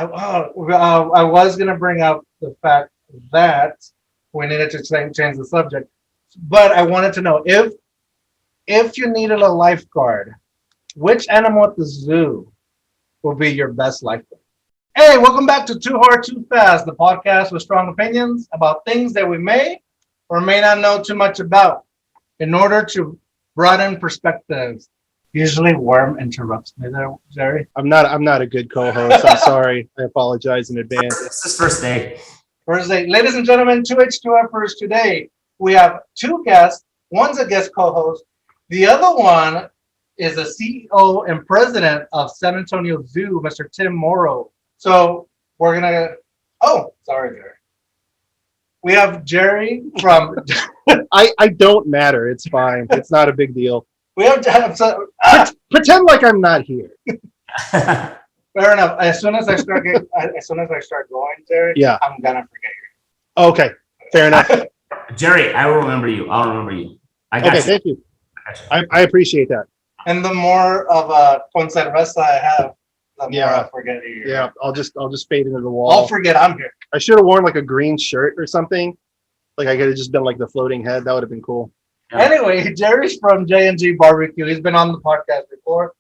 I was going to bring up the fact that we needed to change the subject, but I wanted to know if you needed a lifeguard, which animal at the zoo will be your best lifeguard? Hey, welcome back to Too Hard, Too Fast, the podcast with strong opinions about things that we may or may not know too much about in order to broaden perspectives. Usually Worm interrupts me there, Gerry. I'm not a good co-host. I'm sorry. I apologize in advance. This is first day. Ladies and gentlemen, 2H2Fers today. We have two guests. One's a guest co-host. The other one is the CEO and president of San Antonio Zoo, Mr. Tim Morrow. So we're gonna. Oh, sorry, Gerry. We have Gerry from. I don't matter. It's fine. It's not a big deal. We have to have Pretend like I'm not here. Fair enough. As soon as I start going, Gerry, yeah, I'm gonna forget you. Okay, fair enough. Gerry, I will remember you. I'll remember you. I got you. Thank you. I appreciate that. And the more of a conserveza I have, the more I'll forget you. Yeah, I'll just fade into the wall. I'll forget I'm here. I should have worn like a green shirt or something. Like I could have just done like the floating head. That would have been cool. Yeah. Anyway, Gerry's from J&G BBQ. He's been on the podcast before.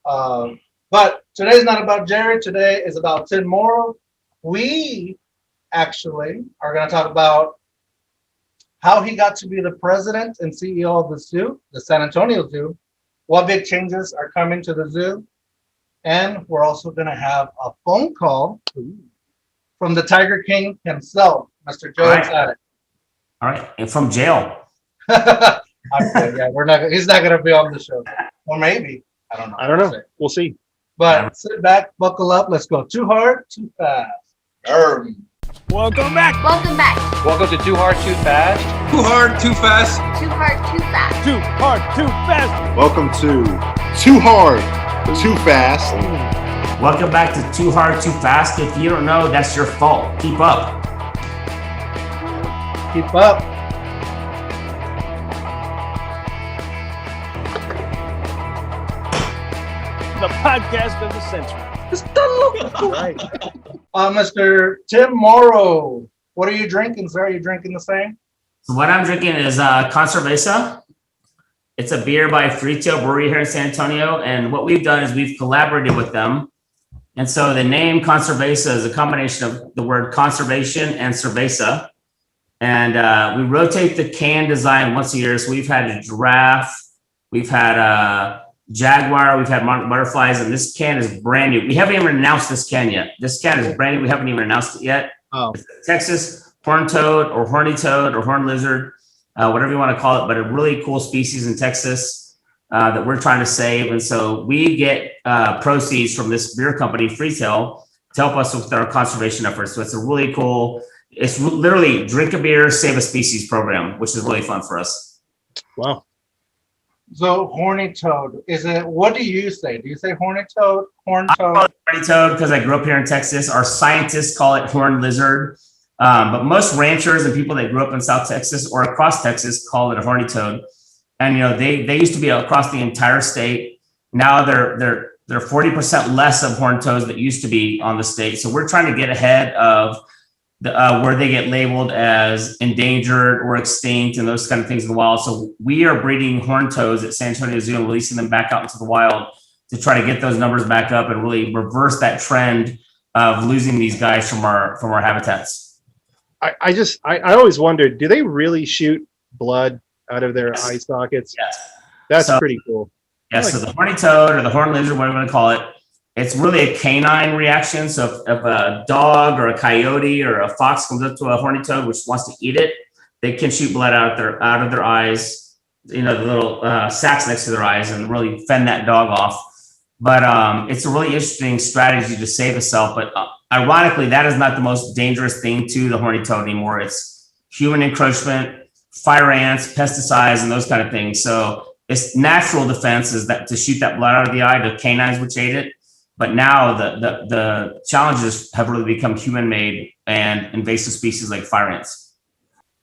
But today's not about Gerry. Today is about Tim Morrow. We actually are going to talk about how he got to be the president and CEO of the zoo, the San Antonio Zoo, what big changes are coming to the zoo, and we're also going to have a phone call from the Tiger King himself, Mr. Joe Exotic. All right, and from jail. Yeah, we're not. He's not going to be on the show, or maybe I don't know. We'll see. But sit back, buckle up. Let's go. Too hard, too fast. Welcome back. Welcome back. Welcome to Too Hard, Too Fast. Too hard, too fast. Too hard, too fast. Too hard, too fast. Welcome to Too Hard, Too Fast. Welcome back to Too Hard, Too Fast. If you don't know, that's your fault. Keep up. Keep up. The podcast of the century. Mr. Tim Morrow, what are you drinking, sir? Are you drinking the same? So what I'm drinking is Conserveza. It's a beer by Freetail Brewery here in San Antonio. And what we've done is we've collaborated with them. And so the name Conserveza is a combination of the word conservation and cerveza. And we rotate the can design once a year. So we've had a giraffe, we've had a jaguar, we've had butterflies, and this can is brand new. We haven't even announced this can yet. This can is brand new. We haven't even announced it yet. Oh. It's Texas horn toad or horny toad or horn lizard, whatever you want to call it, but a really cool species in Texas that we're trying to save. And so we get proceeds from this beer company, Freetail, to help us with our conservation efforts. So it's a really cool, it's literally drink a beer, save a species program, which is really fun for us. Wow. So horny toad, is it, what do you say? Do you say horny toad, horn toad? I call it horny toad because I grew up here in Texas. Our scientists call it horn lizard. But most ranchers and people that grew up in South Texas or across Texas call it a horny toad. And, you know, they used to be across the entire state. Now they're 40% less of horned toads that used to be on the state. So we're trying to get ahead of the, where they get labeled as endangered or extinct and those kind of things in the wild. So we are breeding horned toads at San Antonio Zoo and releasing them back out into the wild to try to get those numbers back up and really reverse that trend of losing these guys from our habitats. I always wondered, do they really shoot blood out of their eye sockets? Yes. That's pretty cool. Yes. So the horny toad or the horned lizard, whatever you want to call it, it's really a canine reaction. So if a dog or a coyote or a fox comes up to a horny toad which wants to eat it, they can shoot blood out of their eyes, you know, the little sacs next to their eyes, and really fend that dog off. But it's a really interesting strategy to save itself. But ironically, that is not the most dangerous thing to the horny toad anymore. It's human encroachment, fire ants, pesticides, and those kind of things. So its natural defense is that to shoot that blood out of the eye, the canines which ate it. But now the challenges have really become human-made and invasive species like fire ants.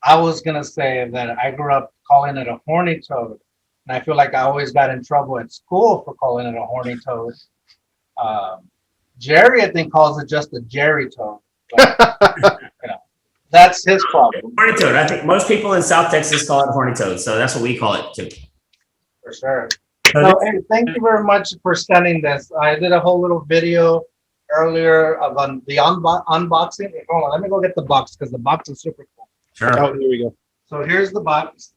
I was going to say that I grew up calling it a horny toad. And I feel like I always got in trouble at school for calling it a horny toad. Gerry, I think, calls it just a Gerry Toad. But, that's his problem. Horny Toad. I think most people in South Texas call it Horny Toad, so that's what we call it too. For sure. So, hey, thank you very much for sending this. I did a whole little video earlier of the unboxing. Hold on, let me go get the box because the box is super cool. Sure. Oh, here we go. So here's the box.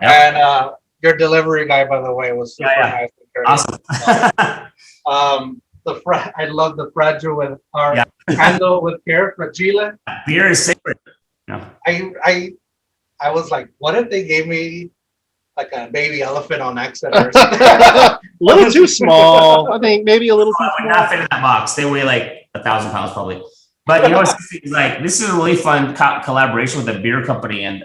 And your delivery guy, by the way, was super nice. Awesome. I love the fragile with our handle with care, fragile. Beer is sacred. Yeah. I was like, what if they gave me like a baby elephant on accident or something? A little too small. I think maybe a little too Well, would small. not fit in that box. They weigh like 1,000 pounds probably. But you know what's like? This is a really fun collaboration with a beer company. And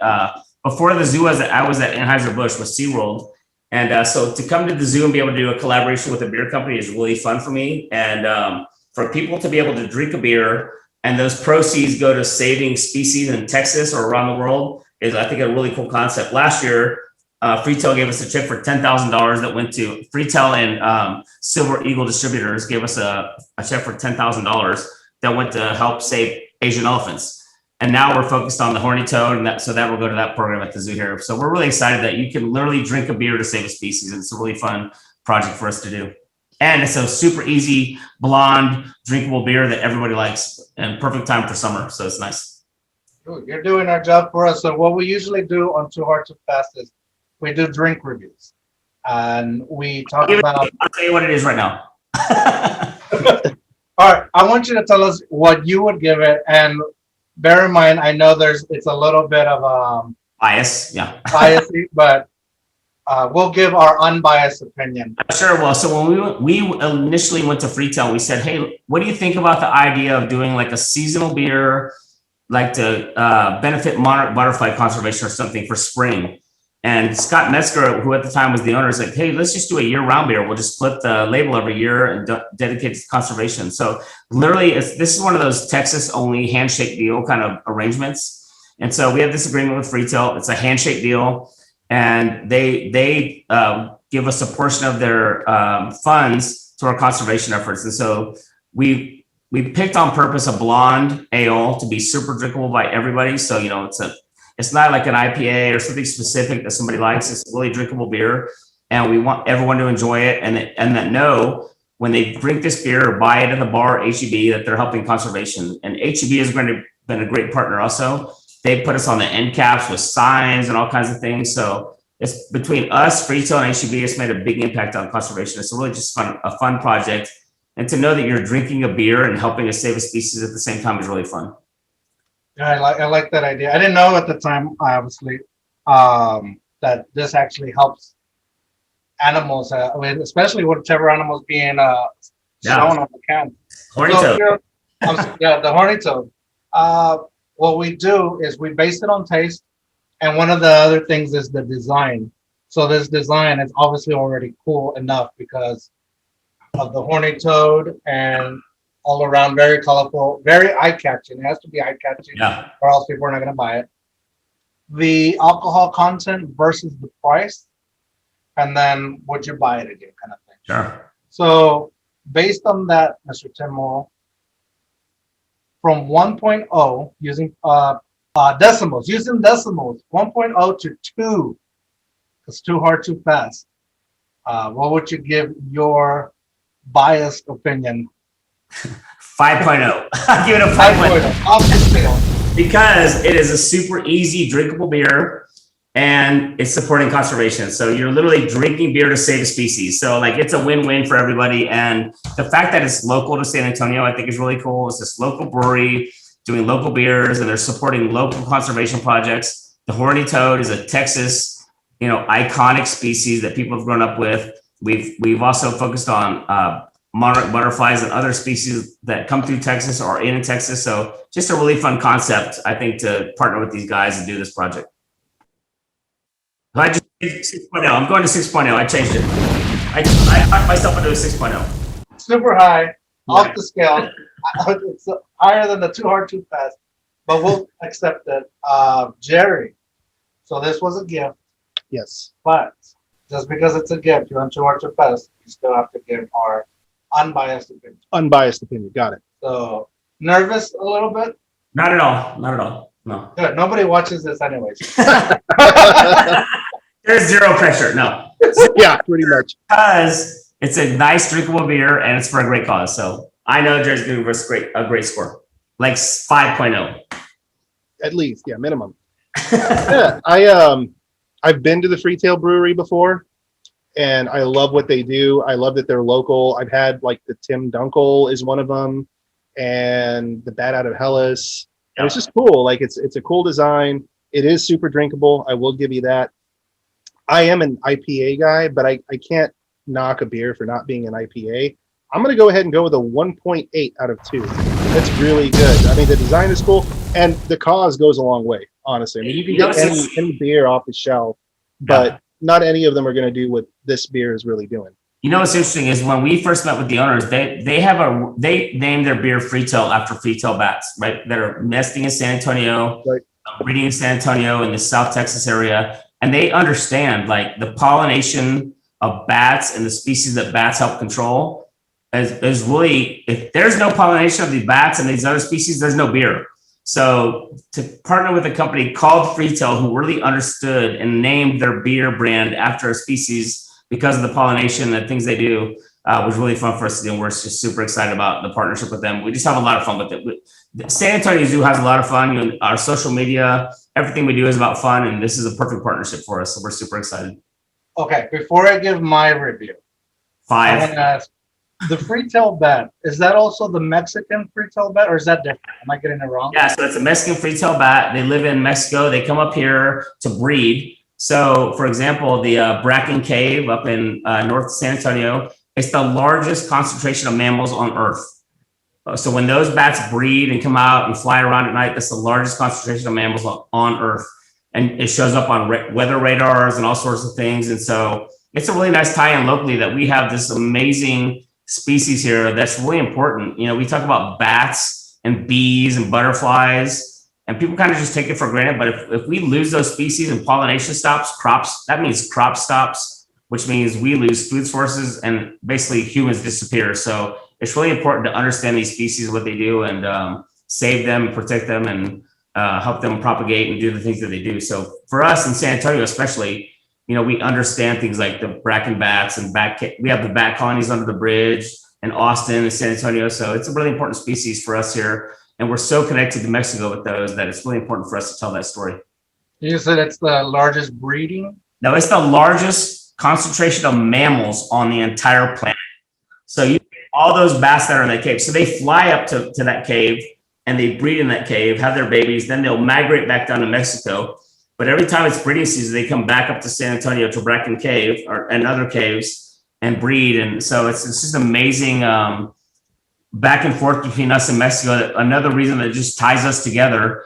before the zoo, I was at Anheuser-Busch with SeaWorld. And so to come to the zoo and be able to do a collaboration with a beer company is really fun for me. And for people to be able to drink a beer and those proceeds go to saving species in Texas or around the world is, I think, a really cool concept. Last year, Freetail gave us a check for $10,000 that went to Freetail and Silver Eagle Distributors gave us a check for $10,000 that went to help save Asian elephants. And now we're focused on the Horny Toad, and so that will go to that program at the zoo here. So we're really excited that you can literally drink a beer to save a species. And it's a really fun project for us to do. And it's a super easy, blonde, drinkable beer that everybody likes and perfect time for summer. So it's nice. You're doing our job for us. So what we usually do on Too Hard Too Fast is we do drink reviews. And we talk about... I'll tell you what it is right now. All right. I want you to tell us what you would give it. And bear in mind, I know it's a little bit of Bias, yeah. biasy, but we'll give our unbiased opinion. Sure. Well, so when we initially went to Freetail, we said, hey, what do you think about the idea of doing like a seasonal beer, like to benefit monarch butterfly conservation or something for spring? And Scott Metzger, who at the time was the owner, is like, hey, let's just do a year-round beer. We'll just flip the label every year and dedicate to conservation. So literally, this is one of those Texas-only handshake deal kind of arrangements. And so we have this agreement with Freetail. It's a handshake deal. And they give us a portion of their funds to our conservation efforts. And so we picked on purpose a blonde ale to be super drinkable by everybody. So, you know, it's not like an IPA or something specific that somebody likes. It's a really drinkable beer, and we want everyone to enjoy it and that know when they drink this beer or buy it at the bar, HEB, that they're helping conservation. And HEB has been a great partner also. They put us on the end caps with signs and all kinds of things. So it's between us, Freetail, and HEB, it's made a big impact on conservation. It's really just a fun project. And to know that you're drinking a beer and helping us save a species at the same time is really fun. Yeah, I like that idea. I didn't know at the time, obviously, that this actually helps animals. I mean, especially whichever animals being shown on the can. Horny Toad. The Horny Toad. What we do is we base it on taste, and one of the other things is the design. So this design is obviously already cool enough because of the Horny Toad and all around very colorful, very eye-catching. It has to be eye-catching, or else people are not going to buy it. The alcohol content versus the price, and then would you buy it again, kind of thing. Sure. So based on that, Mr. Tim Morrow, from 1.0 using decimals, 1.0 to 2, it's too hard, too fast. What would you give your biased opinion? 5.0. I'll give it a 5.0. Off the scale. Because it is a super easy drinkable beer and it's supporting conservation. So you're literally drinking beer to save a species. So like it's a win-win for everybody. And the fact that it's local to San Antonio, I think is really cool. It's this local brewery doing local beers and they're supporting local conservation projects. The Horny Toad is a Texas, iconic species that people have grown up with. We've also focused on monarch butterflies and other species that come through Texas or in Texas. So just a really fun concept, I think, to partner with these guys and do this project. I just 6.0. I'm going to 6.0. I changed it. I talked myself into a 6.0. Super high, off the scale. It's higher than the too hard, too fast, but we'll accept it. Gerry, so this was a gift. Yes. But just because it's a gift, you're on too hard, too fast, you still have to give our Unbiased opinion. Unbiased opinion. Got it. So nervous a little bit. Not at all. Not at all. No. Good. Nobody watches this anyways. There's zero pressure. No. Yeah, pretty much. Because it's a nice drinkable beer and it's for a great cause. So I know Gerry's going to give us a great score. Like 5.0. At least, yeah, minimum. Yeah, I've been to the Freetail Brewery before, and I love what they do. I love that they're local. I've had like the Tim Dunkel is one of them, and the Bat Out of Hellas. And it's just cool. Like it's a cool design. It is super drinkable. I will give you that. I am an IPA guy, but I can't knock a beer for not being an IPA. I'm going to go ahead and go with a 1.8 out of 2. That's really good. I mean, the design is cool, and the cause goes a long way, honestly. I mean, you can get any beer off the shelf, but not any of them are going to do what this beer is really doing. You know what's interesting is when we first met with the owners, they named their beer Freetail after Freetail bats, right? That are nesting in San Antonio, right. Breeding in San Antonio in the South Texas area, and they understand like the pollination of bats and the species that bats help control. Is really, if there's no pollination of the bats and these other species, there's no beer. So to partner with a company called Freetail, who really understood and named their beer brand after a species because of the pollination and things they do, was really fun for us to do. And we're just super excited about the partnership with them. We just have a lot of fun with it. San Antonio Zoo has a lot of fun. You know, our social media, everything we do is about fun. And this is a perfect partnership for us. So we're super excited. Okay, before I give my review, 5. I want to ask, the Freetail bat, is that also the Mexican Freetail bat, or is that different? Am I getting it wrong? Yeah, so it's a Mexican Freetail bat. They live in Mexico. They come up here to breed. So, for example, the Bracken Cave up in North San Antonio, it's the largest concentration of mammals on Earth. So when those bats breed and come out and fly around at night, that's the largest concentration of mammals on Earth. And it shows up on weather radars and all sorts of things. And so it's a really nice tie-in locally that we have this amazing species here that's really important. You know, we talk about bats and bees and butterflies, and people kind of just take it for granted. But if we lose those species and pollination stops, crops, that means crop stops, which means we lose food sources and basically humans disappear. So it's really important to understand these species, what they do, and save them, and protect them, and help them propagate and do the things that they do. So for us in San Antonio, especially, you know, we understand things like the Bracken bats and we have the bat colonies under the bridge in Austin and San Antonio. So it's a really important species for us here. And we're so connected to Mexico with those that it's really important for us to tell that story. You said it's the largest breeding? No, it's the largest concentration of mammals on the entire planet. So all those bats that are in that cave. So they fly up to that cave and they breed in that cave, have their babies, then they'll migrate back down to Mexico. But every time it's breeding season, they come back up to San Antonio to Bracken Cave and other caves and breed. And so it's just amazing back and forth between us and Mexico. Another reason that just ties us together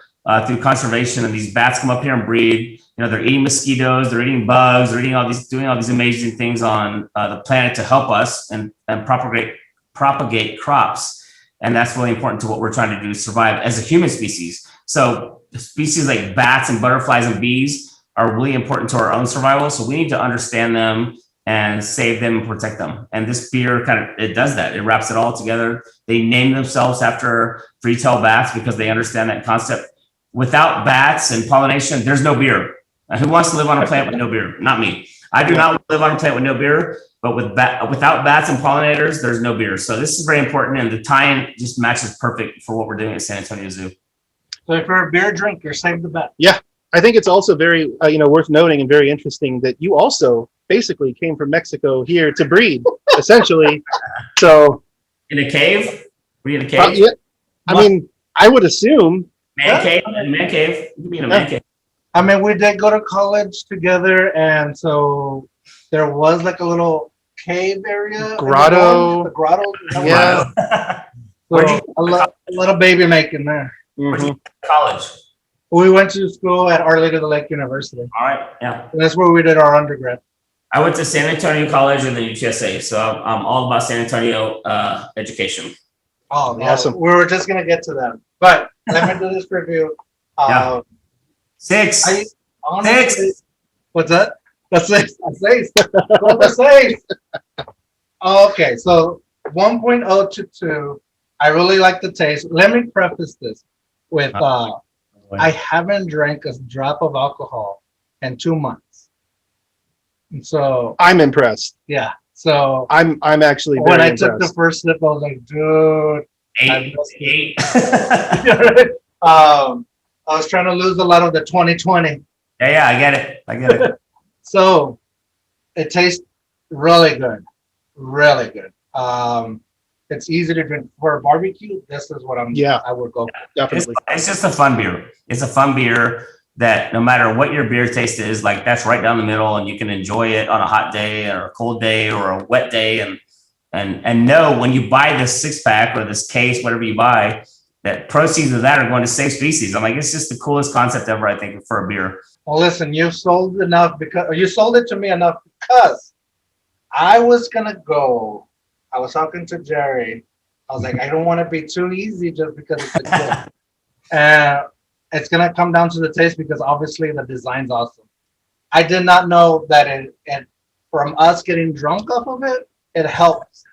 through conservation. And these bats come up here and breed. You know, they're eating mosquitoes, they're eating bugs, they're eating doing all these amazing things on the planet to help us and propagate crops. And that's really important to what we're trying to do to survive as a human species. So species like bats and butterflies and bees are really important to our own survival. So we need to understand them and save them and protect them. And this beer it does that. It wraps it all together. They name themselves after Freetail bats because they understand that concept. Without bats and pollination, there's no beer. Who wants to live on a planet with no beer? Not me. I do not live on a planet with no beer, but without bats and pollinators, there's no beer. So this is very important. And the tie-in just matches perfect for what we're doing at San Antonio Zoo. So if you're a beer drinker, save the bet. Yeah, I think it's also very, worth noting and very interesting that you also basically came from Mexico here to breed, essentially. So in a cave? Were you in a cave? Yeah. I mean, I would assume. Man cave. You can be in a man cave. I mean, we did go to college together, and so there was like a little cave area. Grotto. The grotto. Yeah. So a little baby making there. Where'd you go to college? We went to school at Our Lady of the Lake University. All right, yeah. And that's where we did our undergrad. I went to San Antonio College and then UTSA, so I'm all about San Antonio education. Oh, yeah. Awesome. We were just gonna get to that, but let me do this review. Yeah. 6. Honestly, what's that? That's 6. That's 6. Go to 6. Okay, so 1.0 to 2. I really like the taste. Let me preface this with I haven't drank a drop of alcohol in 2 months. And so I'm impressed. yeah. So I'm actually when very I took the impressed. first sip, I was like, dude. Eight. I was trying to lose a lot of the 2020. Yeah, I get it. So it tastes really good. Really good. It's easy to drink for a barbecue. This is what I would go for. Definitely. It's just a fun beer. It's a fun beer that no matter what your beer taste is, like that's right down the middle, and you can enjoy it on a hot day or a cold day or a wet day, and know when you buy this 6-pack or this case, whatever you buy, that proceeds of that are going to save species. I'm like, it's just the coolest concept ever, I think, for a beer. Well, listen, you sold enough because you sold it to me enough because I was gonna go. I was talking to Gerry. I was like, I don't want to be too easy just because it's a gift. And it's gonna come down to the taste because obviously the design's awesome. I did not know that it from us getting drunk off of it, it helps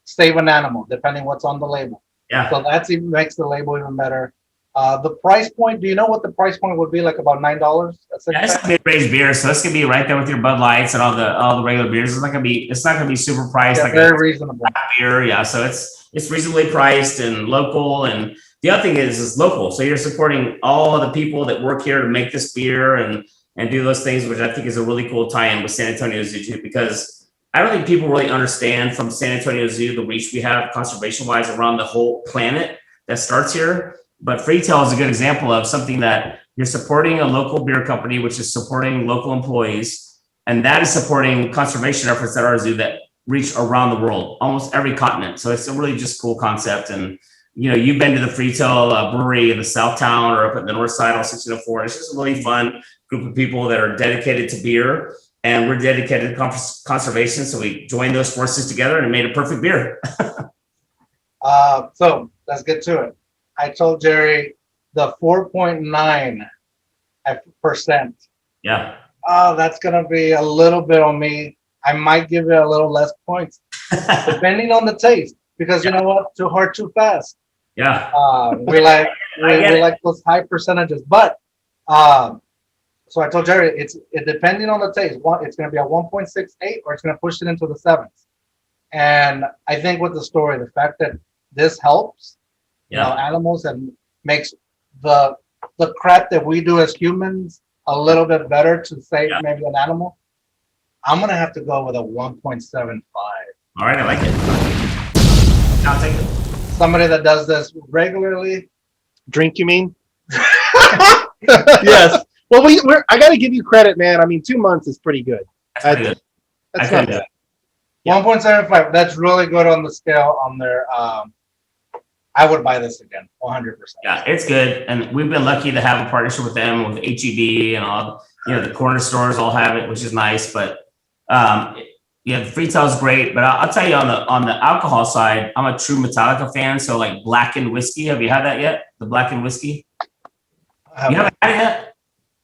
save an animal depending what's on the label. Yeah. So that's even makes the label even better. The price point, do you know what the price point would be? Like about $9? Yeah, it's a mid-range beer, so it's gonna be right there with your Bud Lights and all the regular beers. It's not gonna be super priced, Yeah, like very a reasonable beer. Yeah, so it's reasonably priced and local. And the other thing is it's local, so you're supporting all of the people that work here to make this beer and do those things, which I think is a really cool tie-in with San Antonio Zoo too, because I don't think people really understand from San Antonio Zoo the reach we have conservation-wise around the whole planet that starts here. But Freetail is a good example of something that you're supporting a local beer company, which is supporting local employees, and that is supporting conservation efforts at our zoo that reach around the world, almost every continent. So it's a really just cool concept. And you've been to the Freetail brewery in the South Town or up at the North Side on 1604. It's just a really fun group of people that are dedicated to beer, and we're dedicated to conservation. So we joined those forces together and made a perfect beer. So let's get to it. I told Gerry the 4.9%. Yeah. Oh, that's gonna be a little bit on me. I might give it a little less points, depending on the taste. Because you know what? Too hard, too fast. Yeah. We like those high percentages. But so I told Gerry it depending on the taste. It's gonna be a 1.68 or it's gonna push it into the 7s. And I think with the story, the fact that this helps animals and makes the crap that we do as humans a little bit better to save maybe an animal, I'm gonna have to go with a 1.75. All right, I like it. I'll take it. Somebody that does this regularly. Drink, you mean? Yes. Well, I got to give you credit, man. I mean, 2 months is pretty good. That's pretty good. That's not bad. 1.75. That's really good on the scale on their. I would buy this again, 100%. Yeah, it's good, and we've been lucky to have a partnership with them, with HEB and all. The corner stores all have it, which is nice. But the Freetail is great. But I'll tell you on the alcohol side, I'm a true Metallica fan. So like blackened whiskey, have you had that yet? The blackened whiskey? You haven't had it yet?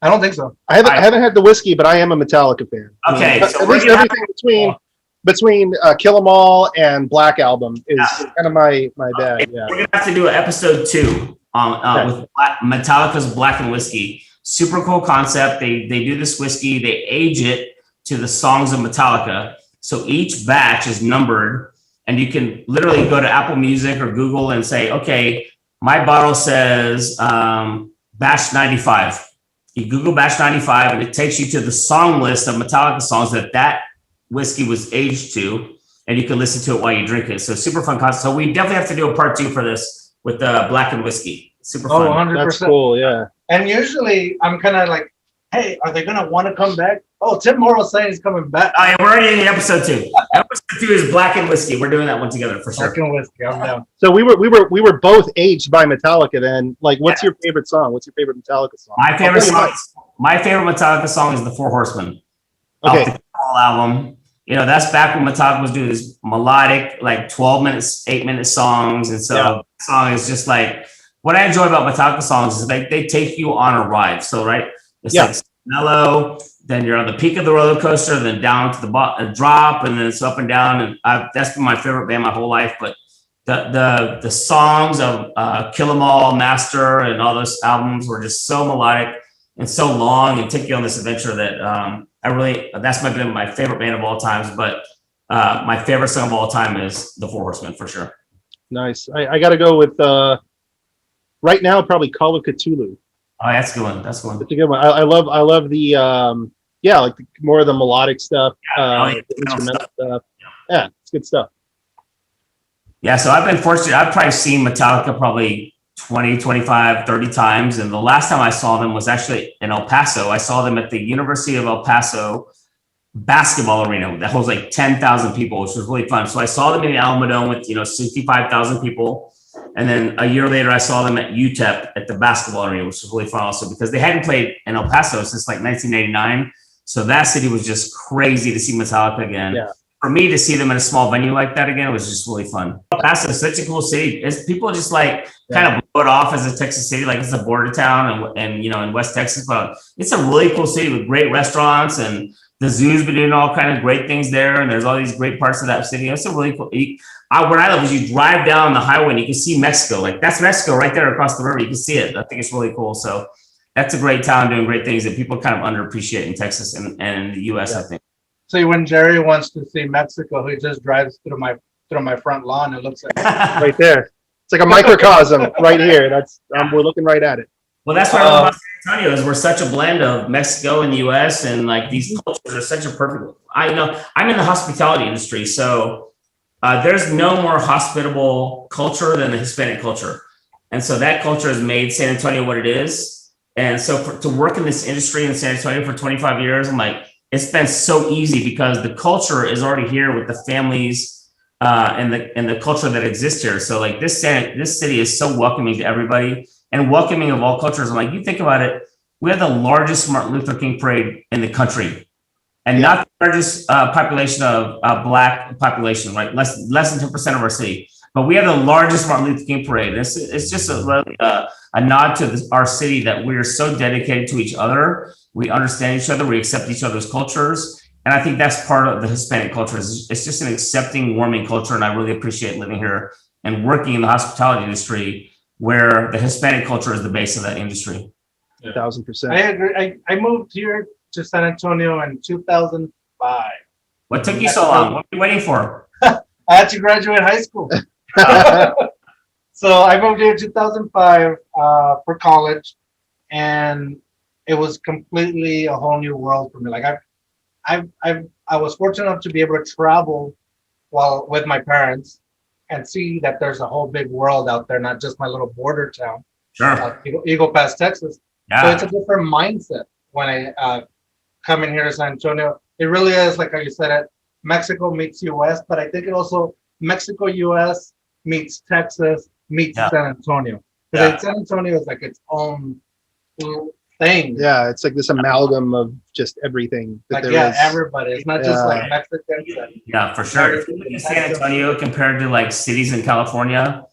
I don't think so. I haven't had the whiskey, but I am a Metallica fan. Okay, so at least everything between Kill 'Em All and Black Album is kind of my bag. Yeah, we're gonna have to do an episode 2 with Metallica's Blackened Whiskey. Super cool concept. They do this whiskey, they age it to the songs of Metallica. So each batch is numbered, and you can literally go to Apple Music or Google and say, okay, my bottle says batch 95. You Google batch 95, and it takes you to the song list of Metallica songs that whiskey was aged to, and you can listen to it while you drink it. So super fun concept. So we definitely have to do a part 2 for this with the blackened whiskey. Super fun. 100%. That's cool. Yeah. And usually I'm kind of like, hey, are they gonna want to come back? Oh, Tim Morrow saying he's coming back. Oh, yeah, we're already in episode 2. Episode 2 is blackened whiskey. We're doing that one together for sure. Blackened whiskey. I'm down. So we were both aged by Metallica. Then, like, what's your favorite song? What's your favorite Metallica song? My favorite Metallica song is the Four Horsemen. Okay. Off the whole album. That's back when Metallica was doing this melodic, like 12 minutes, 8-minute songs. And so the song is just like, what I enjoy about Metallica songs is they take you on a ride. So, right. It's like mellow. then you're on the peak of the roller coaster, then down to the drop, and then it's up and down. And that's been my favorite band my whole life. But the songs of Kill 'Em All, Master, and all those albums were just so melodic and so long and take you on this adventure that that's been my favorite band of all times. But my favorite song of all time is The Four Horsemen for sure. Nice. I got to go with right now probably Call of Cthulhu. Oh, that's a good one. That's a good one. That's a good one. I love the like more of the melodic stuff, the instrumental stuff. Yeah, it's good stuff. Yeah, so I've been fortunate. I've probably seen Metallica probably 20, 25, 30 times. And the last time I saw them was actually in El Paso. I saw them at the University of El Paso basketball arena that holds like 10,000 people, which was really fun. So I saw them in the Alamodome with, 65,000 people. And then a year later, I saw them at UTEP at the basketball arena, which was really fun also because they hadn't played in El Paso since like 1989. So that city was just crazy to see Metallica again. Yeah. For me to see them in a small venue like that again was just really fun. El Paso is such a cool city. People just like kind of blow it off as a Texas city, like it's a border town and in West Texas, but it's a really cool city with great restaurants, and the zoo's been doing all kind of great things there. And there's all these great parts of that city. It's a really cool. Where I live is you drive down the highway and you can see Mexico. Like that's Mexico right there across the river. You can see it. I think it's really cool. So that's a great town doing great things that people kind of underappreciate in Texas and in the U.S. I think. See, when Gerry wants to see Mexico, he just drives through my front lawn and looks at it. Right there. It's like a microcosm right here. We're looking right at it. Well, that's what I love about San Antonio is we're such a blend of Mexico and the U.S. and like these cultures are such a perfect. I'm in the hospitality industry, so there's no more hospitable culture than the Hispanic culture, and so that culture has made San Antonio what it is. And so to work in this industry in San Antonio for 25 years, I'm like, it's been so easy because the culture is already here with the families and the culture that exists here. So like this city is so welcoming to everybody and welcoming of all cultures. And like you think about it, we have the largest Martin Luther King parade in the country, and not the largest population of Black population, right? Less than 10% of our city, but we have the largest Martin Luther King parade. It's just a nod to our city that we are so dedicated to each other. We understand each other. We accept each other's cultures. And I think that's part of the Hispanic culture. It's just an accepting, warming culture. And I really appreciate living here and working in the hospitality industry where the Hispanic culture is the base of that industry. 1,000%. I agree. I moved here to San Antonio in 2005. What took you so long? What are you waiting for? I had to graduate high school. So I moved here in 2005 for college, and it was completely a whole new world for me. Like I was fortunate enough to be able to travel with my parents and see that there's a whole big world out there, not just my little border town, Sure. Eagle Pass, Texas. Yeah. So it's a different mindset when I come in here to San Antonio. It really is like how you said it. Mexico meets U.S., but I think it also Mexico, U.S. meets Texas, meets San Antonio. Because San Antonio is like its own little thing. Yeah, it's like this amalgam of just everything that Like, there is. everybody. It's not just like Mexicans. Yeah, for sure. If you look at San Antonio compared to like cities in California,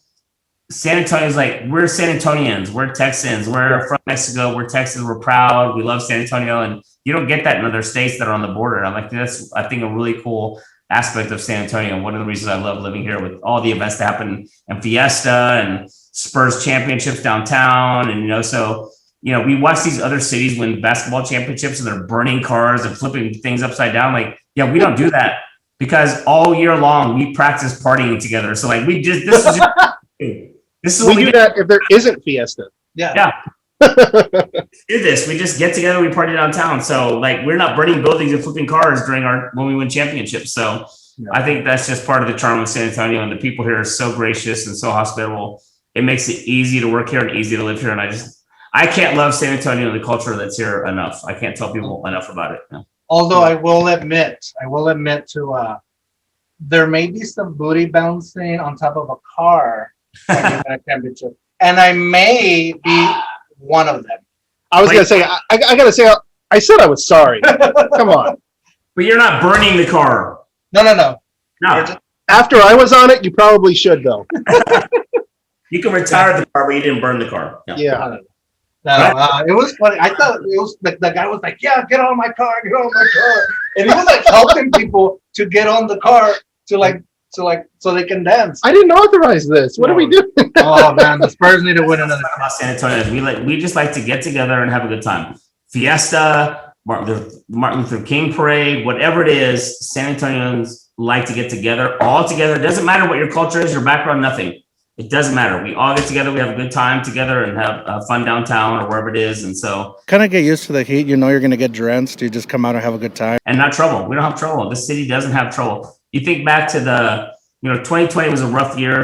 San Antonio is like, we're San Antonians, we're Texans, we're from Mexico, we're Texans, we're proud, we love San Antonio. And you don't get that in other states that are on the border. I'm like, that's, I think, a really cool aspect of San Antonio. And one of the reasons I love living here with all the events that happen in Fiesta and Spurs championships downtown. And, so, we watch these other cities win basketball championships and they're burning cars and flipping things upside down. Like, we don't do that because all year long we practice partying together. So like this is what we do that if there isn't Fiesta. Yeah. Do this. We just get together, we party downtown. So like we're not burning buildings and flipping cars when we win championships. So I think that's just part of the charm of San Antonio, and the people here are so gracious and so hospitable. It makes it easy to work here and easy to live here. And I can't love San Antonio and the culture that's here enough. I can't tell people enough about it. Yeah. Although I will admit to there may be some booty bouncing on top of a car when you win a championship, and I may be one of them. I was gonna say, I gotta say, I said I was sorry. Come on. But you're not burning the car. No. After I was on it, you probably should though. You can retire the car, but you didn't burn the car. Yeah. it was funny. I thought it was like the guy was like, "Yeah, get on my car, get on my car," and he was like helping people to get on the car so they can dance. I didn't authorize this. What are we doing? Oh man, the Spurs need to win another. About San Antonio, we just like to get together and have a good time. Fiesta, Martin Luther King parade, whatever it is, San Antonians like to get together, all together. It doesn't matter what your culture is, your background, nothing. It doesn't matter. We all get together. We have a good time together and have fun downtown or wherever it is. And so kind of get used to the heat. You know, you're going to get drenched. You just come out and have a good time. And not trouble. We don't have trouble. This city doesn't have trouble. You think back to 2020 was a rough year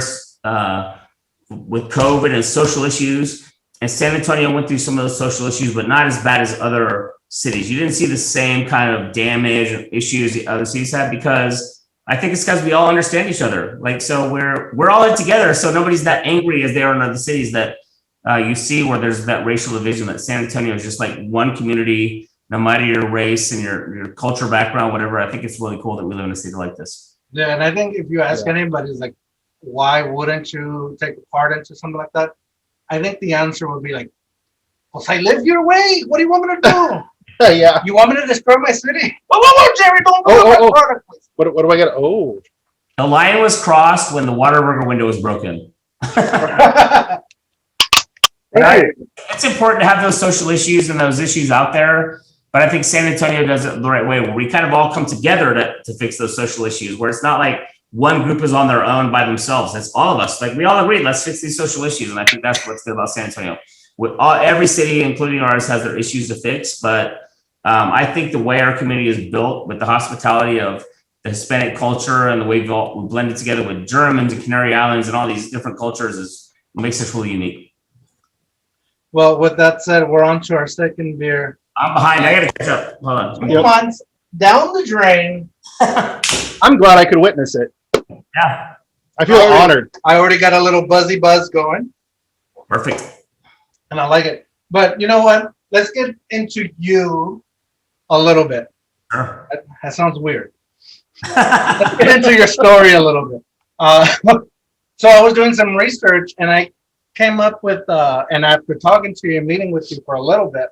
with COVID and social issues. And San Antonio went through some of those social issues, but not as bad as other cities. You didn't see the same kind of damage or issues the other cities had because I think it's because we all understand each other. Like, so we're all in together. So nobody's that angry as they are in other cities that you see where there's that racial division. That San Antonio is just like one community, no matter your race and your culture background, whatever. I think it's really cool that we live in a city like this. Yeah, and I think if you ask anybody, it's like, why wouldn't you take part into something like that? I think the answer would be like, well, I live your way. What do you want me to do? Yeah. You want me to destroy my city? Whoa, Gerry, don't go my product, please. What do I got? Oh. The line was crossed when the Whataburger window was broken. It's important to have those social issues and those issues out there. But I think San Antonio does it the right way, where we kind of all come together to fix those social issues, where it's not like one group is on their own by themselves. It's all of us. Like, we all agree, let's fix these social issues. And I think that's what's good about San Antonio. Every city, including ours, has their issues to fix. But I think the way our community is built with the hospitality of the Hispanic culture and the way we blended together with Germans and Canary Islands and all these different cultures makes us really unique. Well, with that said, we're on to our second beer. I'm behind. I gotta catch up. Hold on. Yep. Months down the drain. I'm glad I could witness it. Yeah. I feel honored. I already got a little buzzy buzz going. Perfect. And I like it. But you know what? Let's get into you a little bit. Sure. That sounds weird. Let's get into your story a little bit. So I was doing some research and I came up with, and after talking to you and meeting with you for a little bit,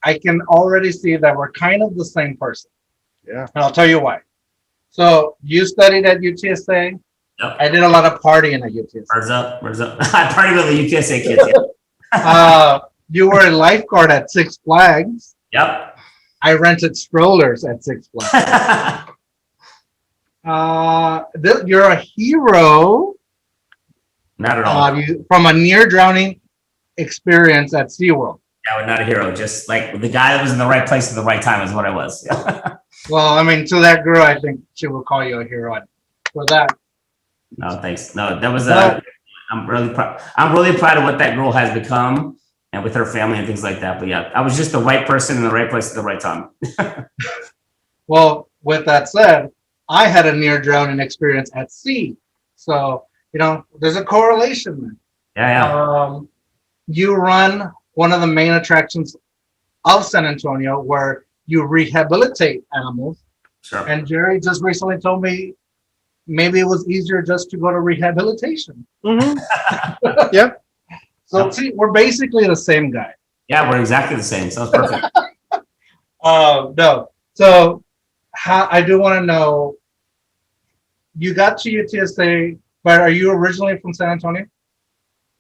I can already see that we're kind of the same person. Yeah. And I'll tell you why. So you studied at UTSA. Yep. I did a lot of partying at UTSA. Where's up? I party with the UTSA kids. You were a lifeguard at Six Flags. Yep. I rented strollers at Six Flags. You're a hero. Not at all. From a near drowning experience at SeaWorld. Yeah, not a hero. Just like the guy that was in the right place at the right time is what I was. Well, I mean, to that girl, I think she will call you a hero for that. No, thanks. No, that was I'm really proud. I'm really proud of what that girl has become and with her family and things like that. But yeah, I was just the right person in the right place at the right time. Well, with that said, I had a near drowning experience at sea. So, there's a correlation there. Yeah. You run one of the main attractions of San Antonio where you rehabilitate animals. Sure. And Gerry just recently told me maybe it was easier just to go to rehabilitation. Mm-hmm. Yep. So see, we're basically the same guy. Yeah, we're exactly the same. Sounds perfect. No. So I do want to know, you got to UTSA, but are you originally from San Antonio?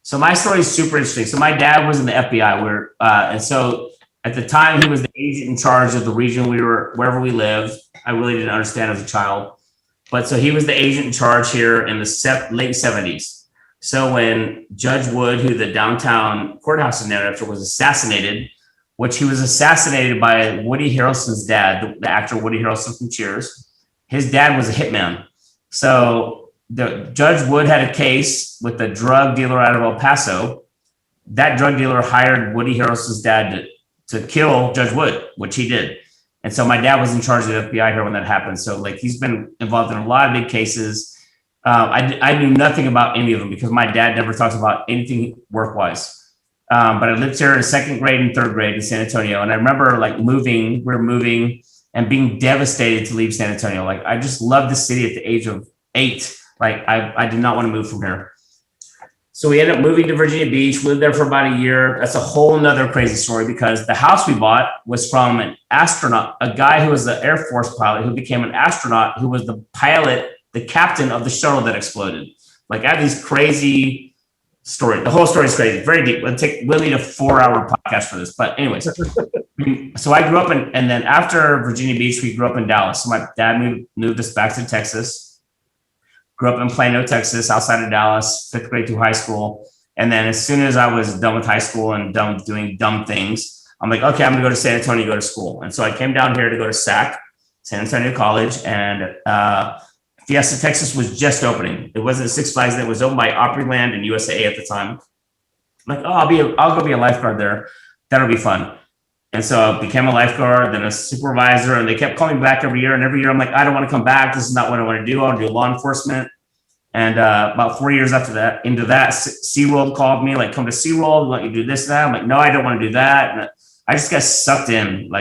So my story is super interesting. So my dad was in the FBI, and so at the time he was the agent in charge of the region wherever we lived. I really didn't understand as a child, but so he was the agent in charge here in the late 70s. So when Judge Wood, who the downtown courthouse is named after, was assassinated, which he was assassinated by Woody Harrelson's dad, the actor Woody Harrelson from Cheers. His dad was a hitman. So the Judge Wood had a case with a drug dealer out of El Paso. That drug dealer hired Woody Harrelson's dad to kill Judge Wood, which he did. And so my dad was in charge of the FBI here when that happened. So like he's been involved in a lot of big cases. I knew nothing about any of them because my dad never talked about anything work-wise. But I lived here in second grade and third grade in San Antonio. And I remember like we were moving and being devastated to leave San Antonio. Like I just loved the city at the age of 8. Like I did not want to move from here. So we ended up moving to Virginia Beach, lived there for about a year. That's a whole nother crazy story because the house we bought was from an astronaut, a guy who was the Air Force pilot who became an astronaut, who was the pilot, the captain of the shuttle that exploded. Like I have these crazy stories. The whole story is crazy, very deep. We'll need a 4-hour podcast for this. But anyways, so I grew up and then after Virginia Beach, we grew up in Dallas. So my dad moved us back to Texas. Grew up in Plano, Texas, outside of Dallas, 5th grade through high school. And then as soon as I was done with high school and done doing dumb things, I'm like, okay, I'm gonna go to San Antonio, go to school. And so I came down here to go to SAC, San Antonio College, and Fiesta, Texas was just opening. It wasn't Six Flags, that was owned by Opryland and USA at the time. I'm like, oh, I'll go be a lifeguard there. That'll be fun. And so I became a lifeguard, then a supervisor, and they kept calling me back every year. And every year I'm like, I don't want to come back. This is not what I want to do. I want to do law enforcement. And about 4 years after that, into that, SeaWorld called me, like, come to SeaWorld, we want you to do this and that. I'm like, no, I don't want to do that. And I just got sucked in,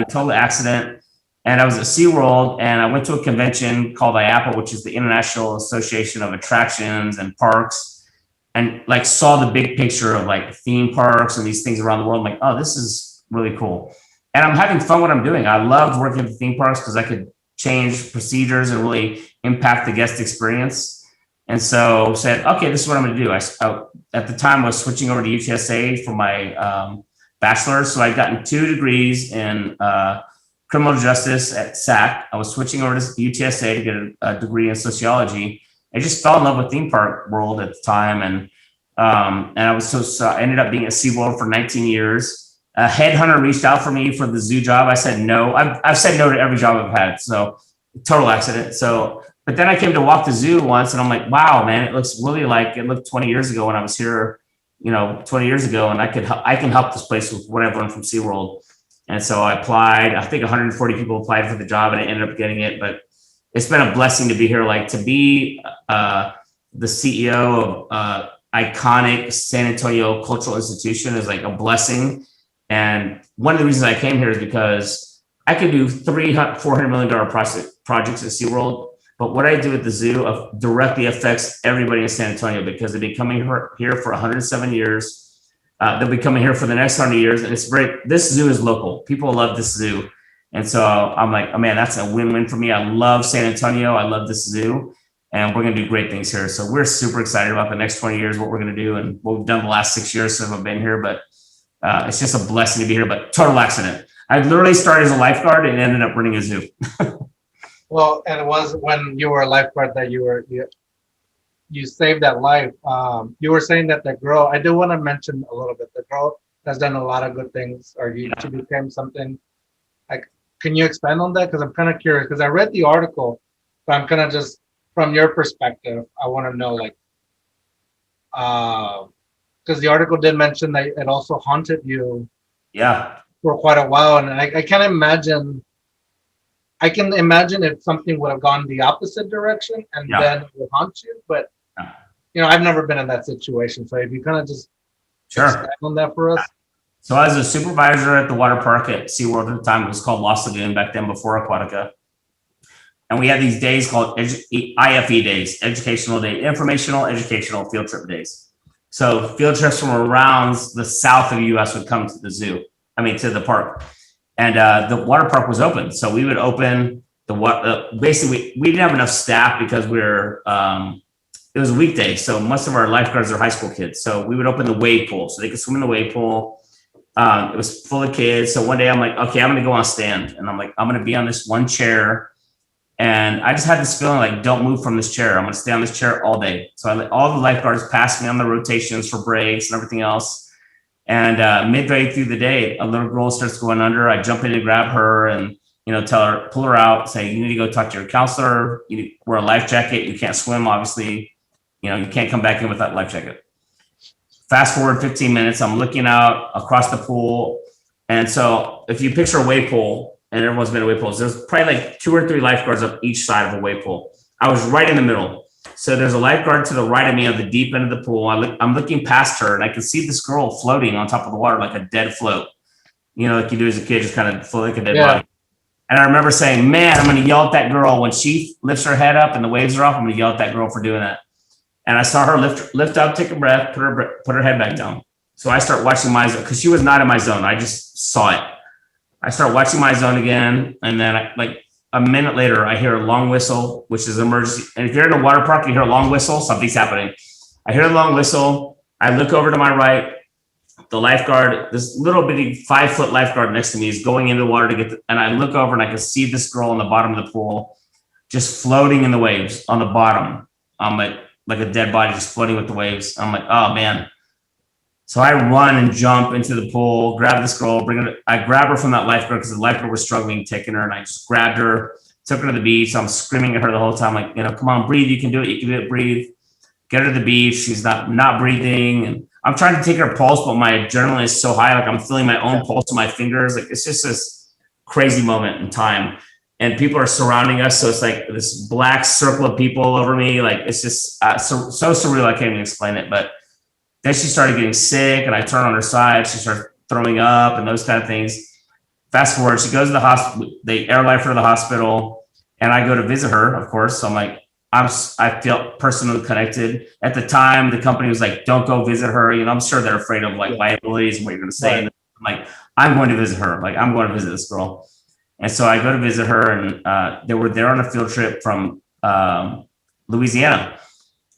total accident. And I was at SeaWorld and I went to a convention called IAPA, which is the International Association of Attractions and Parks, and like saw the big picture of like theme parks and these things around the world. I'm like, oh, this is really cool. And I'm having fun what I'm doing. I loved working at the theme parks because I could change procedures and really impact the guest experience. And so said, okay, this is what I'm going to do. I at the time was switching over to UTSA for my bachelor's. So I'd gotten 2 degrees in criminal justice at SAC. I was switching over to UTSA to get a degree in sociology. I just fell in love with theme park world at the time. And I was I ended up being at SeaWorld for 19 years. A headhunter reached out for me for the zoo job. I said no. I've said no to every job I've had. So total accident. So, but then I came to walk the zoo once and I'm like, wow, man, it looks really like it looked 20 years ago when I was here, 20 years ago. And I can help this place with what I've learned from SeaWorld. And so I applied. I think 140 people applied for the job and I ended up getting it. But it's been a blessing to be here. Like to be the CEO of iconic San Antonio cultural institution is like a blessing. And one of the reasons I came here is because I could do $400 million projects at SeaWorld, but what I do at the zoo directly affects everybody in San Antonio because they've been coming here for 107 years. They'll be coming here for the next 100 years. And this zoo is local. People love this zoo. And so I'm like, oh man, that's a win-win for me. I love San Antonio. I love this zoo. And we're going to do great things here. So we're super excited about the next 20 years, what we're going to do and what we've done the last 6 years since I've been here. But it's just a blessing to be here, but total accident. I literally started as a lifeguard and ended up running a zoo. Well, and it was when you were a lifeguard that you saved that life. You were saying that the girl, I do want to mention a little bit, the girl has done a lot of good things, or she became something. Like, can you expand on that? Because I'm kind of curious, because I read the article, but I'm kind of just, from your perspective, I want to know, like, because the article did mention that it also haunted you for quite a while. And I can imagine if something would have gone the opposite direction and then it would haunt you. But, I've never been in that situation. So if you kind of just expand on that for us. So I was a supervisor at the water park at SeaWorld at the time. It was called Lost Lagoon back then before Aquatica. And we had these days called IFE days, informational, educational field trip days. So field trips from around the south of the U.S. would come to the zoo. To the park, and the water park was open. So we would open basically we didn't have enough staff because it was a weekday. So most of our lifeguards are high school kids. So we would open the wave pool so they could swim in the wave pool. It was full of kids. So one day I'm like, okay, I'm going to go on stand, and I'm like, I'm going to be on this one chair. And I just had this feeling like, don't move from this chair. I'm going to stay on this chair all day. So I let all the lifeguards pass me on the rotations for breaks and everything else. And midway through the day, a little girl starts going under. I jump in and grab her and, tell her, pull her out, say, you need to go talk to your counselor. You wear a life jacket. You can't swim, obviously. You can't come back in with that life jacket. Fast forward 15 minutes. I'm looking out across the pool. And so if you picture a wave pool, and everyone's been at wave pools, there's probably like 2 or 3 lifeguards up each side of a wave pool. I was right in the middle. So there's a lifeguard to the right of me on the deep end of the pool. I'm looking past her and I can see this girl floating on top of the water like a dead float. Like you do as a kid, just kind of float like a dead body. And I remember saying, man, I'm going to yell at that girl when she lifts her head up and the waves are off. I'm going to yell at that girl for doing that. And I saw her lift up, take a breath, put her head back down. So I start watching my zone because she was not in my zone. I just saw it. I start watching my zone again. And then like a minute later, I hear a long whistle, which is emergency. And if you're in a water park, you hear a long whistle, something's happening. I hear a long whistle. I look over to my right. The lifeguard, this little bitty 5-foot lifeguard next to me is going into the water to get, and I look over and I can see this girl on the bottom of the pool, just floating in the waves on the bottom. I'm like a dead body just floating with the waves. I'm like, oh man. So I run and jump into the pool, grab this girl, I grab her from that lifeguard because the lifeguard was struggling taking her, and I just grabbed her, took her to the beach. I'm screaming at her the whole time, like, come on, breathe, you can do it, breathe. Get her to the beach. She's not breathing. And I'm trying to take her pulse, but my adrenaline is so high. Like I'm feeling my own pulse in my fingers. Like it's just this crazy moment in time. And people are surrounding us. So it's like this black circle of people over me. Like it's just so surreal. I can't even explain it. But then she started getting sick and I turned on her side. She started throwing up and those kind of things. Fast forward, she goes to the hospital. They airlift her to the hospital and I go to visit her, of course. So I'm like, I feel personally connected. At the time, the company was like, don't go visit her. I'm sure they're afraid of like liabilities and what you're going to say. Right. And I'm like, I'm going to visit her. Like, I'm going to visit this girl. And so I go to visit her and they were there on a field trip from Louisiana.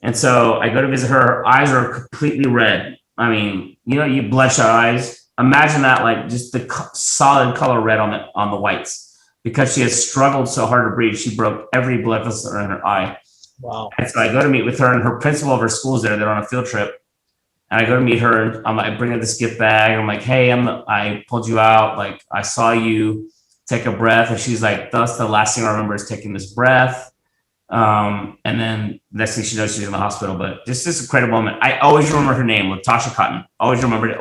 And so I go to visit her. Her eyes are completely red. I mean, you bloodshot eyes. Imagine that, like just the solid color red on the whites. Because she had struggled so hard to breathe, she broke every blood vessel in her eye. Wow. And so I go to meet with her, and her principal of her school is there. They're on a field trip. And I go to meet her, and I bring her this gift bag. I'm like, hey, I pulled you out. Like, I saw you take a breath. And she's like, that's the last thing I remember is taking this breath. And then next thing she knows, she's in the hospital. But just this incredible moment. I always remember her name, Latasha Cotton. Always remembered it.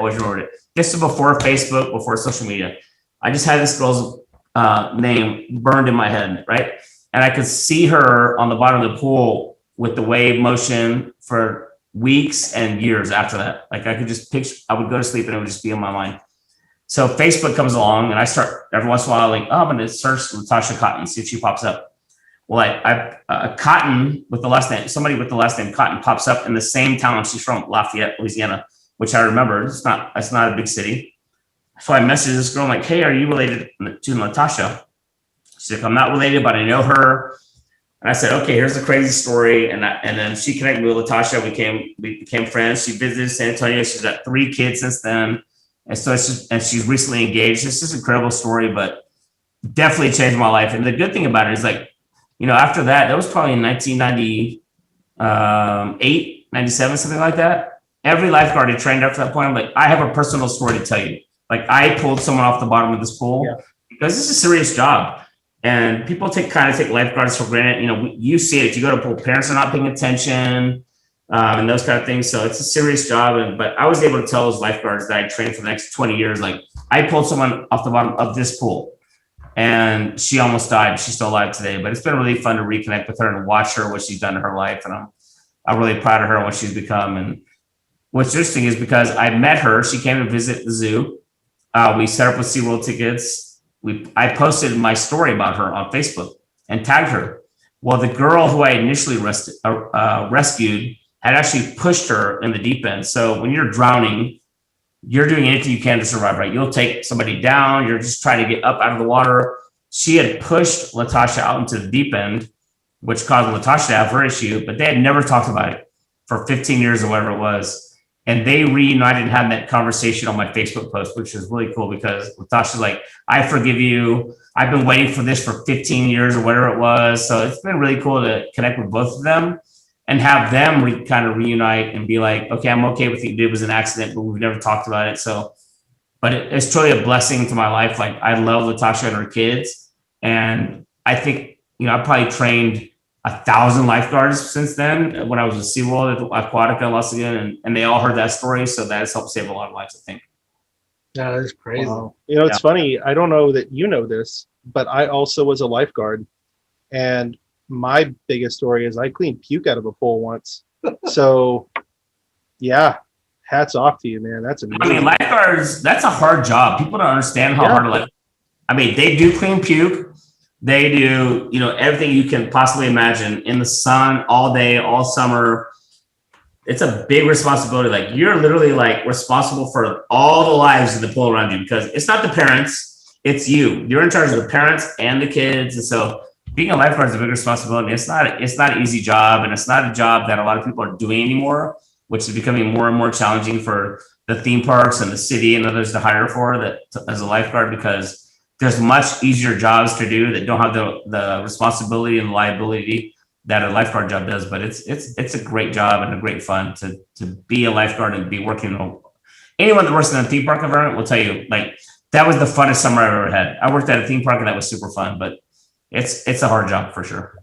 This is before Facebook, before social media. I just had this girl's name burned in my head, right? And I could see her on the bottom of the pool with the wave motion for weeks and years after that. Like I could just picture, I would go to sleep and it would just be in my mind. So Facebook comes along and I start every once in a while, like, I'm going to search Latasha Cotton, see if she pops up. Well, Cotton with the last name, somebody with the last name Cotton pops up in the same town she's from, Lafayette, Louisiana, which I remember. It's not a big city. So I messaged this girl, I'm like, hey, are you related to Latasha? She's like, I'm not related, but I know her. And I said, okay, here's the crazy story. And then she connected me with Latasha. We became friends. She visited San Antonio. She's got 3 kids since then. And so she's recently engaged. It's just an incredible story, but definitely changed my life. And the good thing about it is like, after that was probably in 1998, 97, something like that. Every lifeguard I trained up to that point, I'm like, I have a personal story to tell you. Like I pulled someone off the bottom of this pool because this is a serious job, and people take lifeguards for granted. You see it. You go to pool, parents are not paying attention, and those kind of things. So it's a serious job. But I was able to tell those lifeguards that I trained for the next 20 years, like I pulled someone off the bottom of this pool, and she almost died. She's still alive today. But it's been really fun to reconnect with her and watch her, what she's done in her life, and I'm really proud of her and what she's become. And what's interesting is because I met her, she came to visit the zoo. We set up with SeaWorld tickets. I posted my story about her on Facebook and tagged her. Well, the girl who I initially rescued had actually pushed her in the deep end. So when you're drowning, you're doing anything you can to survive, right? You'll take somebody down. You're just trying to get up out of the water. She had pushed Latasha out into the deep end, which caused Latasha to have her issue, but they had never talked about it for 15 years or whatever it was. And they reunited and had that conversation on my Facebook post, which was really cool because Latasha's like, I forgive you. I've been waiting for this for 15 years or whatever it was. So it's been really cool to connect with both of them and have them kind of reunite and be like, okay, I'm okay with it. It was an accident, but we've never talked about it. So, but it's truly a blessing to my life. Like I love Latasha and her kids. And I think, I probably trained 1,000 lifeguards since then when I was at SeaWorld at Aquatica, Los Angeles, and they all heard that story. So that has helped save a lot of lives, I think. Yeah, that's crazy. Wow. It's funny. I don't know that you know this, but I also was a lifeguard. And my biggest story is I cleaned puke out of a pool once. So, yeah, hats off to you, man. That's amazing. I mean, lifeguards, that's a hard job. People don't understand how hard a lifeguard. I mean, they do clean puke. They do, everything you can possibly imagine in the sun all day, all summer. it's a big responsibility. Like you're literally like responsible for all the lives in the pool around you because it's not the parents, it's you. You're in charge of the parents and the kids. And so being a lifeguard is a big responsibility. It's not an easy job, and it's not a job that a lot of people are doing anymore, which is becoming more and more challenging for the theme parks and the city and others to hire for that as a lifeguard, because there's much easier jobs to do that don't have the responsibility and liability that a lifeguard job does. But it's a great job and a great fun to be a lifeguard and be working. Anyone that works in a theme park environment will tell you, like, that was the funnest summer I've ever had. I worked at a theme park and that was super fun, but it's a hard job for sure.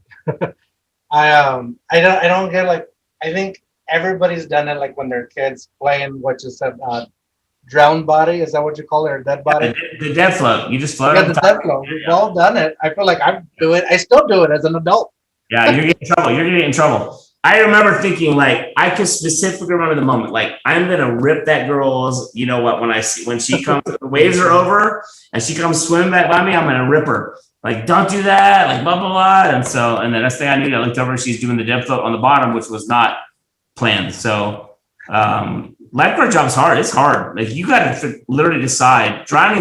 I don't get, like, I think everybody's done it, like when they're kids playing what you said, drowned body. Is that what you call it, or dead body? The dead float. You just float. Yeah, the dead float. We've all done it. I feel like I do it. I still do it as an adult. Yeah, you're getting in trouble. You're getting in trouble. I remember thinking, like, I could specifically remember the moment, like, I'm gonna rip that girl's, you know what, when she comes, the waves are over and she comes swimming back by me, I'm gonna rip her. Like, don't do that, like, blah, blah, blah. And the next thing I knew, I looked over and she's doing the dead float on the bottom, which was not planned. So lifeguard job's hard. It's hard. Like, you gotta literally decide. Drowning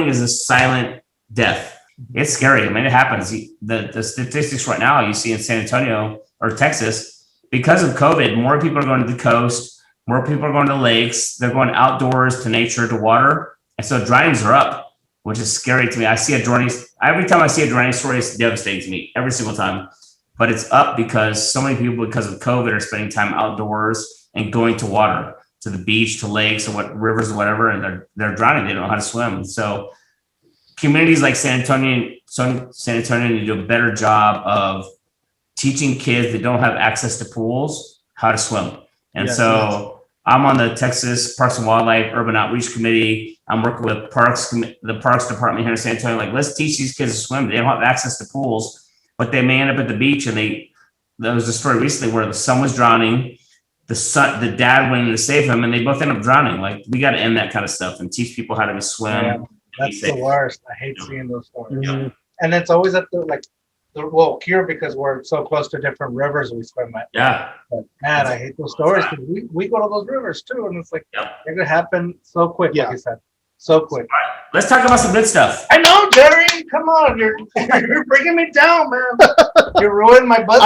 is a silent death. It's scary. I mean, it happens. The statistics right now you see in San Antonio or Texas, because of COVID, more people are going to the coast, more people are going to lakes, they're going outdoors to nature, to water. And so drownings are up, which is scary to me. Every time I see a drowning story, it's devastating to me, every single time. But it's up because so many people, because of COVID, are spending time outdoors and going to water, to the beach, to lakes, or what rivers or whatever, and they're drowning. They don't know how to swim. So communities like San Antonio need to do a better job of teaching kids that don't have access to pools how to swim. And I'm on the Texas Parks and Wildlife Urban Outreach Committee. I'm working with the Parks Department here in San Antonio. Like, let's teach these kids to swim. They don't have access to pools, but they may end up at the beach. And there was a story recently where the son was drowning. The dad went in to save him, and they both end up drowning. Like, we got to end that kind of stuff and teach people how to swim. Yeah, that's the worst. I hate seeing those stories. Mm-hmm. And it's always at here, because we're so close to different rivers we swim at. Yeah. But man, I hate those stories because we go to those rivers too, and it's like it could happen so quick. Like you said, so quick. Right. Let's talk about some good stuff. I know, Gerry. Come on, you're bringing me down, man. You ruined my buzz.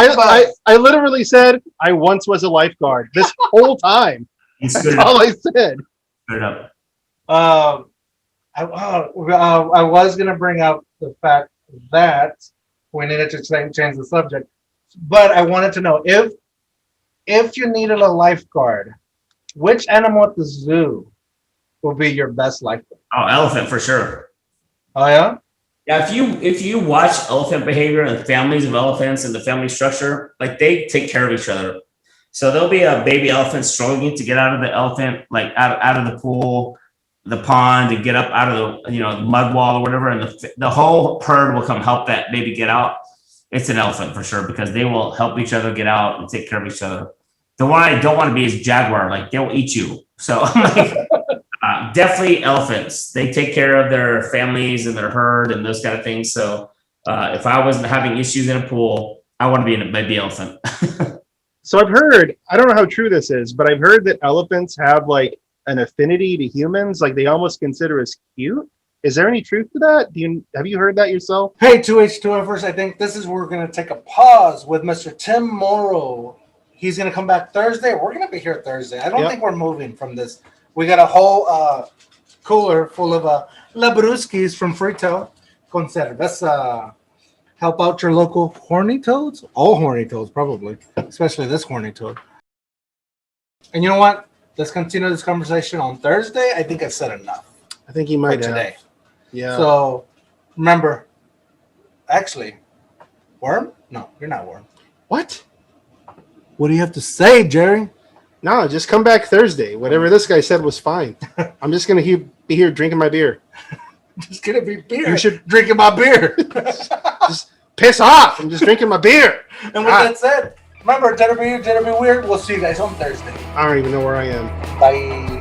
I literally said I once was a lifeguard this whole time. That's all I said. Good up. I was gonna bring up the fact that we needed to change the subject, but I wanted to know if you needed a lifeguard, which animal at the zoo will be your best lifeguard? Oh, elephant for sure. Oh yeah? Yeah, if you watch elephant behavior and families of elephants and the family structure, like, they take care of each other. So there'll be a baby elephant struggling to get out of the elephant, like out of the pool, the pond, to get up out of the mud wall or whatever, and the whole herd will come help that baby get out. It's an elephant for sure, because they will help each other get out and take care of each other. The one I don't want to be is jaguar. Like, they'll eat you. So I'm like, definitely elephants. They take care of their families and their herd and those kind of things. So if I wasn't having issues in a pool, I want to be in a baby elephant. So I've heard, I don't know how true this is, but I've heard that elephants have like an affinity to humans, like they almost consider us cute. Is there any truth to that? Have you heard that yourself? Hey, 2H2Fers, I think this is where we're going to take a pause with Mr. Tim Morrow. He's going to come back Thursday. We're going to be here Thursday. I don't think we're moving from this. We got a whole cooler full of Labruskis from Freetail Conserveza. Help out your local horny toads. All horny toads, probably, especially this horny toad. And you know what? Let's continue this conversation on Thursday. I think I've said enough. I think he might have. Today. Yeah. So remember, actually, Worm? No, you're not Worm. What? What do you have to say, Gerry? No, just come back Thursday. Whatever this guy said was fine. I'm just going to be here drinking my beer. Just going to be beer. You should drinking my beer. Just piss off. I'm just drinking my beer. And with that said, remember, Jenna be weird. We'll see you guys on Thursday. I don't even know where I am. Bye.